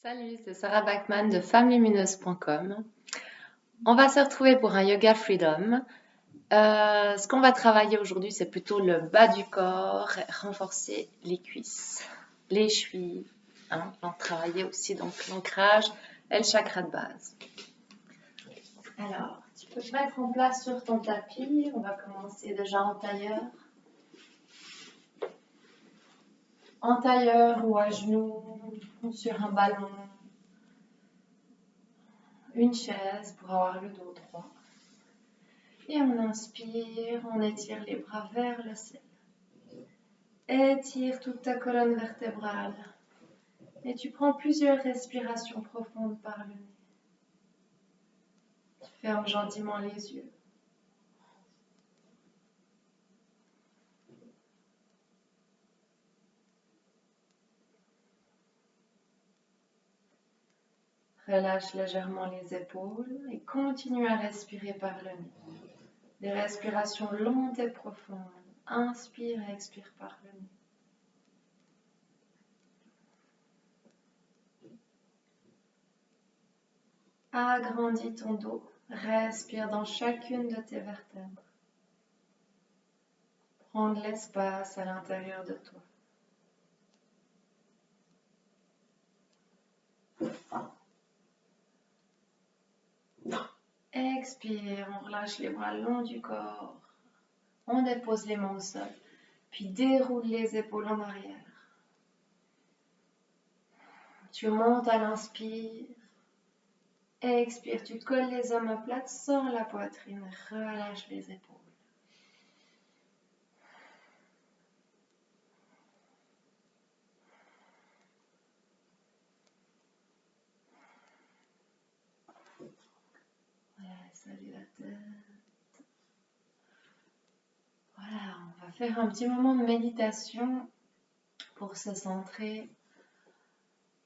Salut, c'est Sarah Bachman de FemmeLumineuse.com. On va se retrouver pour un Yoga Freedom. Ce qu'on va travailler aujourd'hui, c'est plutôt le bas du corps, renforcer les cuisses, les chevilles. On va travailler aussi donc l'ancrage et le chakra de base. Alors, tu peux te mettre en place sur ton tapis. On va commencer déjà en tailleur. En tailleur ou à genoux, ou sur un ballon. Une chaise pour avoir le dos droit. Et on inspire, on étire les bras vers le ciel. Étire toute ta colonne vertébrale. Et tu prends plusieurs respirations profondes par le nez. Tu fermes gentiment les yeux. Relâche légèrement les épaules et continue à respirer par le nez. Des respirations lentes et profondes. Inspire et expire par le nez. Agrandis ton dos. Respire dans chacune de tes vertèbres. Prends de l'espace à l'intérieur de toi. Expire, on relâche les bras le long du corps. On dépose les mains au sol, puis déroule les épaules en arrière. Tu montes à l'inspire. Expire, tu colles les omoplates, sors la poitrine, relâche les épaules. Voilà, salut la tête. Voilà, on va faire un petit moment de méditation pour se centrer.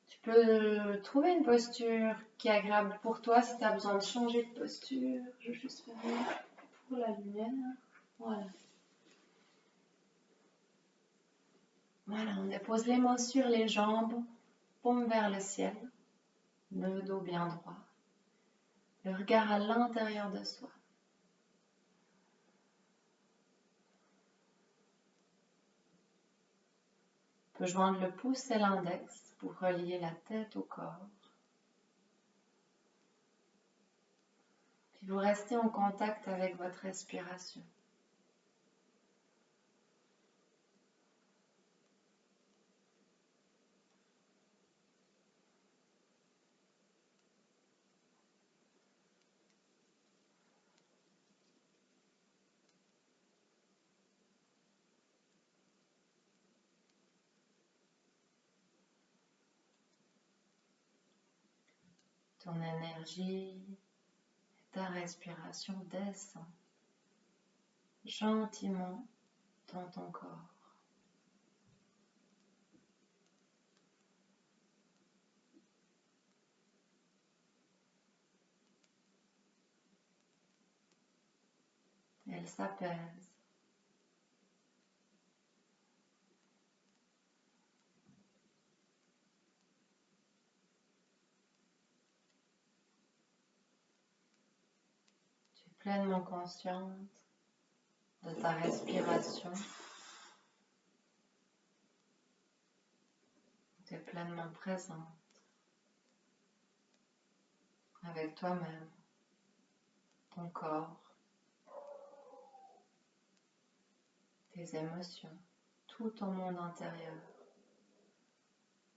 Tu peux trouver une posture qui est agréable pour toi si tu as besoin de changer de posture. Je vais juste fermer pour la lumière. Voilà. Voilà, on dépose les mains sur les jambes, paume vers le ciel, le dos bien droit, le regard à l'intérieur de soi. On peut joindre le pouce et l'index pour relier la tête au corps. Puis vous restez en contact avec votre respiration. Ton énergie et ta respiration descend gentiment dans ton corps. Elle s'apaise. Tu es pleinement consciente de ta respiration. Tu es pleinement présente avec toi-même, ton corps, tes émotions, tout ton monde intérieur.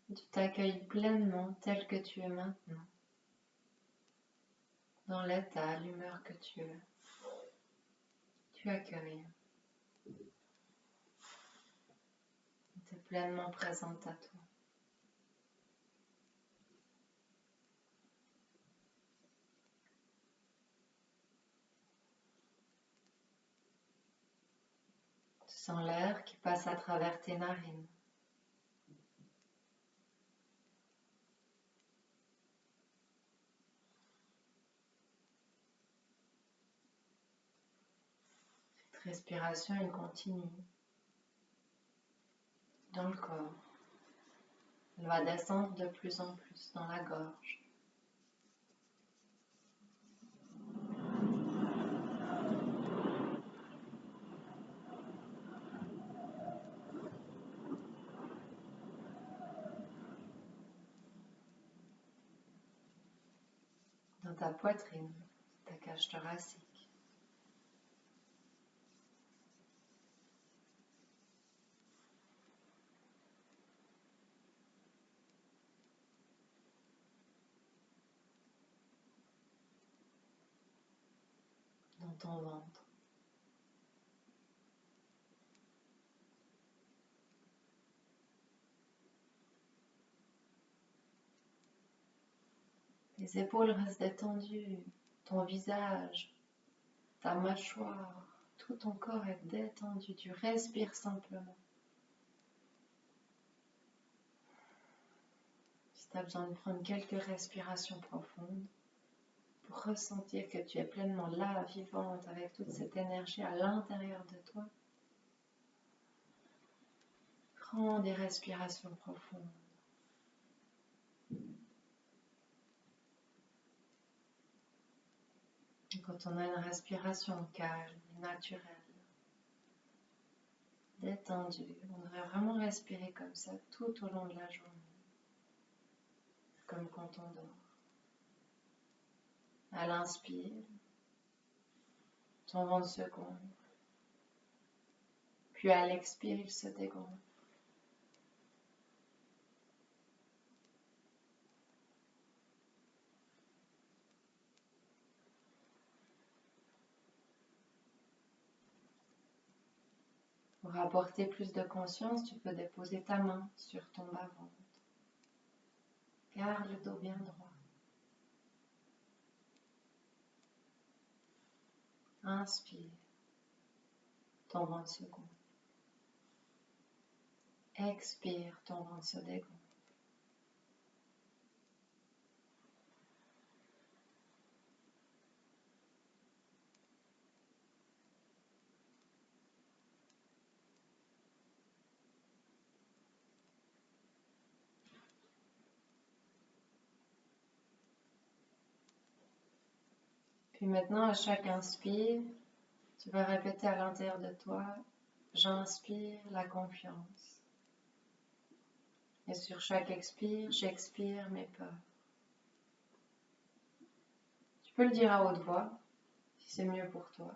Tu t'accueilles pleinement tel que tu es maintenant, dans l'état, l'humeur que tu es. Tu accueilles. Tu es pleinement présente à toi. Tu sens l'air qui passe à travers tes narines. Cette respiration, elle continue dans le corps. Elle va descendre de plus en plus dans la gorge. Dans ta poitrine, ta cage thoracique. Dans ton ventre. Les épaules restent détendues, ton visage, ta mâchoire, tout ton corps est détendu, tu respires simplement. Si tu as besoin de prendre quelques respirations profondes pour ressentir que tu es pleinement là, vivante, avec toute cette énergie à l'intérieur de toi, prends des respirations profondes. Quand on a une respiration calme, naturelle, détendue, on devrait vraiment respirer comme ça tout au long de la journée, comme quand on dort. À l'inspire, ton ventre se gonfle, puis à l'expire, il se dégonfle. Pour apporter plus de conscience, tu peux déposer ta main sur ton bas-ventre. Garde le dos bien droit. Inspire, ton ventre se gonfle. Expire, ton ventre se dégonfle. Puis maintenant, à chaque inspire, tu vas répéter à l'intérieur de toi, j'inspire la confiance. Et sur chaque expire, j'expire mes peurs. Tu peux le dire à haute voix, si c'est mieux pour toi.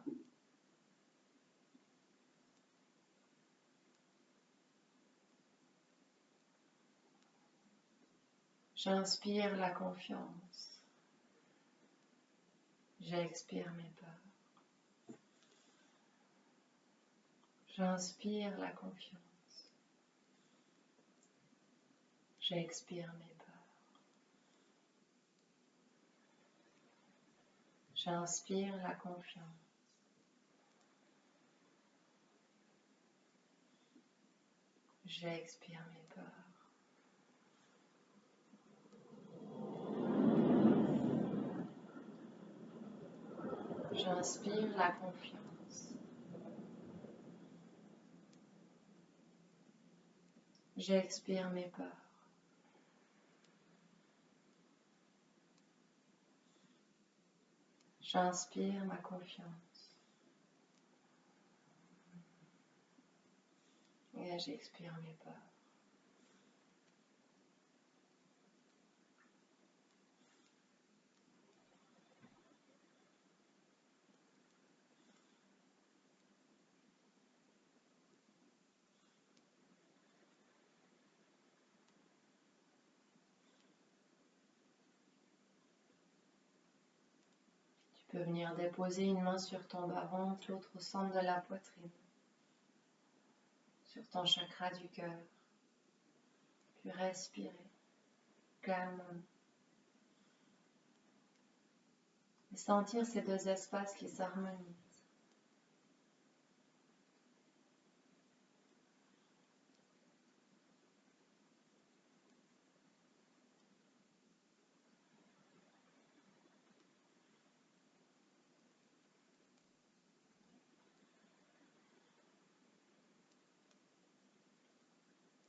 J'inspire la confiance. J'expire mes peurs. J'inspire la confiance. J'expire mes peurs. J'inspire la confiance. J'expire mes peurs. J'inspire la confiance. J'expire mes peurs. J'inspire ma confiance. Et j'expire mes peurs. Tu peux venir déposer une main sur ton bas-ventre, l'autre au centre de la poitrine, sur ton chakra du cœur. Puis respirer calmement. Et sentir ces deux espaces qui s'harmonisent.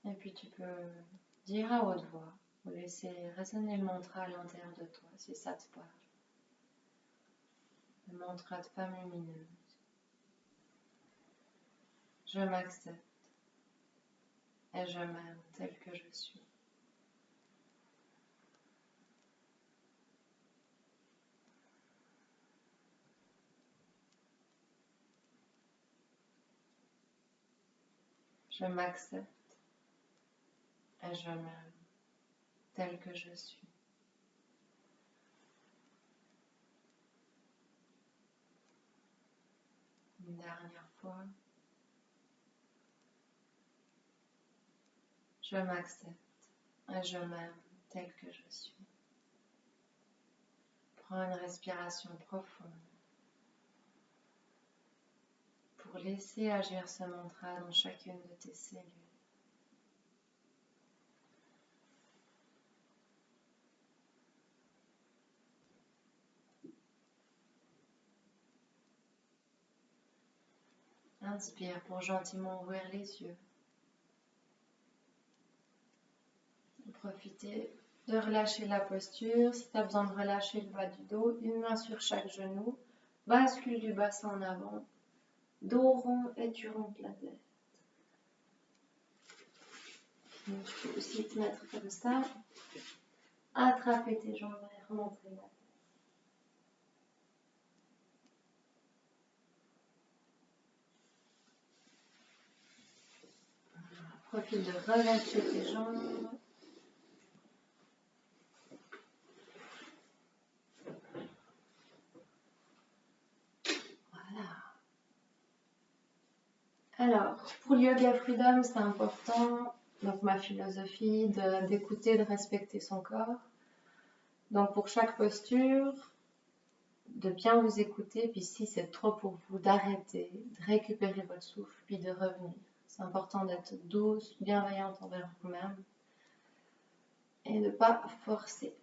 Et puis tu peux dire à haute voix ou laisser résonner le mantra à l'intérieur de toi si ça te parle. Le mantra de femme lumineuse. Je m'accepte et je m'aime tel que je suis. Je m'accepte et je m'aime tel que je suis. Une dernière fois. Je m'accepte et je m'aime tel que je suis. Prends une respiration profonde pour laisser agir ce mantra dans chacune de tes cellules. Inspire pour gentiment ouvrir les yeux. Profitez de relâcher la posture. Si tu as besoin de relâcher le bas du dos, une main sur chaque genou. Bascule du bassin en avant. Dos rond et tu remontes la tête. Donc, tu peux aussi te mettre comme ça. Attraper tes jambes et remonter la tête. Profite de relâcher tes jambes. Voilà. Alors, pour le Yoga Freedom, c'est important, donc ma philosophie, d'écouter, de respecter son corps. Donc pour chaque posture, de bien vous écouter, puis si c'est trop pour vous, d'arrêter, de récupérer votre souffle, puis de revenir. C'est important d'être douce, bienveillante envers vous-même et de ne pas forcer.